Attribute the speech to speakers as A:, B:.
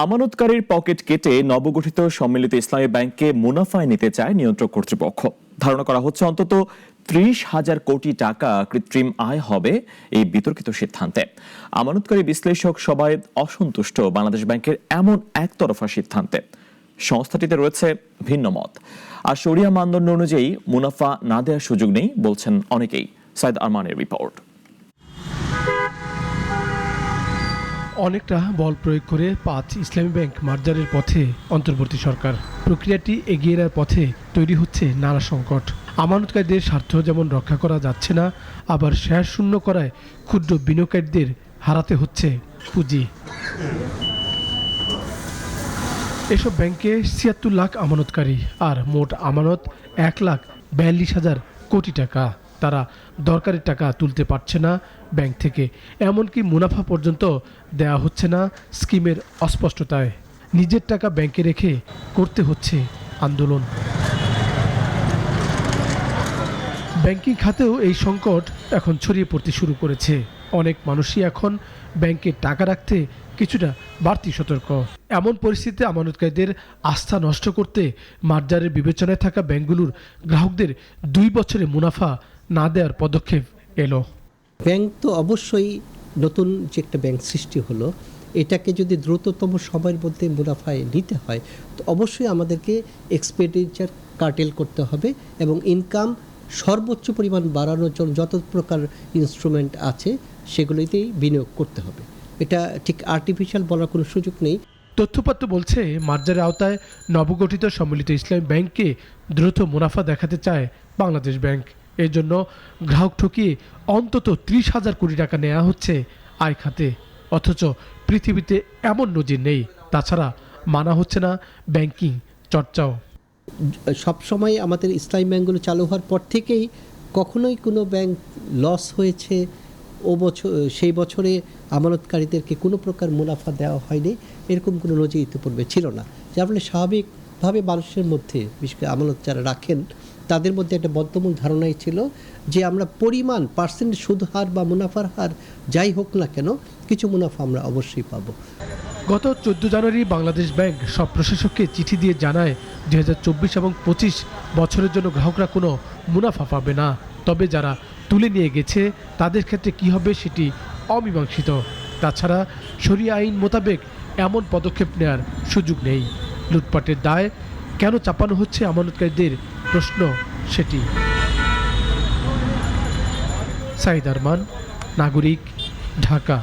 A: আমানতকারীর pocket কেটে নবগঠিত সম্মিলিত ইসলামী ব্যাংককে মুনাফায় নিতে চায় নিয়ন্ত্রক কর্তৃপক্ষ। ধারণা করা হচ্ছে অন্তত 30,000 কোটি টাকা কৃত্রিম আয় হবে এই বিতর্কিত সিদ্ধান্তে। আমানতকারী বিশ্লেষক সবাই অসন্তুষ্ট বাংলাদেশ ব্যাংকের এমন একতরফা সিদ্ধান্তে। সংস্থাটিতে রয়েছে ভিন্ন মত। আর শরিয়া মানদণ্ড অনুযায়ী মুনাফা না দেওয়ার সুযোগ নেই বলছেন অনেকেই। সাইদ আরমানের রিপোর্ট।
B: অনেকটা বল প্রয়োগ করে 5 ইসলামী ব্যাংক মার্জারের পথে অন্তর্বর্তী সরকার। প্রক্রিয়াটি এগিয়ে নেওয়ার পথে তৈরি হচ্ছে নানা সংকট। আমানতকারীদের স্বার্থ যেমন রক্ষা করা যাচ্ছে না, আবার শেয়ার শূন্য করায় ক্ষুদ্র বিনিয়োগকারীদের হারাতে হচ্ছে পুঁজি। এসব ব্যাংকে 76 লাখ আমানতকারী, আর মোট আমানত 1,42,000 কোটি টাকা। তারা দরকারি টাকা তুলতে পারছে না ব্যাংক থেকে, এমনকি মুনাফা পর্যন্ত দেওয়া হচ্ছে না স্কিমের অস্পষ্টতায়। নিজের টাকা ব্যাংকে রেখে করতে হচ্ছে আন্দোলন। ব্যাংকিং খাতেও এই সংকট এখন ছড়িয়ে পড়তে শুরু করেছে। অনেক মানুষই এখন ব্যাংকে টাকা রাখতে কিছুটা বাড়তি সতর্ক। এমন পরিস্থিতিতে আমানতকারীদের আস্থা নষ্ট করতে মার্জারের বিবেচনায় থাকা ব্যাংকগুলোর গ্রাহকদের 2 বছরে মুনাফা না দেওয়ার পদক্ষেপ এলো।
C: ব্যাংক তো অবশ্যই নতুন যে একটা ব্যাংক সৃষ্টি হলো, এটাকে যদি দ্রুততম সময়ের মধ্যে মুনাফায় নিতে হয় তো অবশ্যই আমাদেরকে এক্সপেন্ডিচার কার্টেল করতে হবে এবং ইনকাম সর্বোচ্চ পরিমাণ বাড়ানোর জন্য যত প্রকার ইনস্ট্রুমেন্ট আছে সেগুলিতেই বিনিয়োগ করতে হবে। এটা ঠিক আর্টিফিশিয়াল বলার কোনো সুযোগ নেই।
B: তথ্যপত্র বলছে মার্জারের আওতায় নবগঠিত সম্মিলিত ইসলামী ব্যাংককে দ্রুত মুনাফা দেখাতে চায় বাংলাদেশ ব্যাংক। এর জন্য গ্রাহক ঠকিয়ে অন্তত 30,000 কোটি টাকা নেওয়া হচ্ছে আয় খাতে, অথচ পৃথিবীতে এমন নজির নেই। তাছাড়া মানা হচ্ছে না ব্যাংকিং চর্চাও।
C: সবসময় আমাদের ইসলামী ব্যাংকগুলো চালু হওয়ার পর থেকেই কখনোই কোনো ব্যাংক লস হয়েছে সেই বছরে আমানতকারীদেরকে কোনো প্রকার মুনাফা দেওয়া হয়নি, এরকম কোনো নজির ইতিপূর্বে ছিল না। যার ফলে স্বাভাবিকভাবে মানুষের মধ্যে, বিশেষ করে আমানত যারা রাখেন তাদের মধ্যে একটা বদ্ধমূল ধারণাই ছিল যে আমরা পরিমাণ পার্সেন্ট সুদ হার বা মুনাফার হার যাই হোক না কেন কিছু মুনাফা আমরা অবশ্যই পাবো।
B: গত 14 জানুয়ারি বাংলাদেশ ব্যাংক সব প্রশাসককে চিঠি দিয়ে জানায় 2024 এবং 25 বছরের জন্য গ্রাহকরা কোনো মুনাফা পাবে না। তবে যারা তুলে নিয়ে গেছে তাদের ক্ষেত্রে কি হবে সেটি অমীমাংসিত। তাছাড়া শরিয়া আইন মোতাবেক এমন পদক্ষেপ নেওয়ার সুযোগ নেই। লুটপাটের দায় কেন চাপানো হচ্ছে আমানতকারীদের প্রশ্ন সেটি। সাইদ আরমান, নাগরিক, ঢাকা।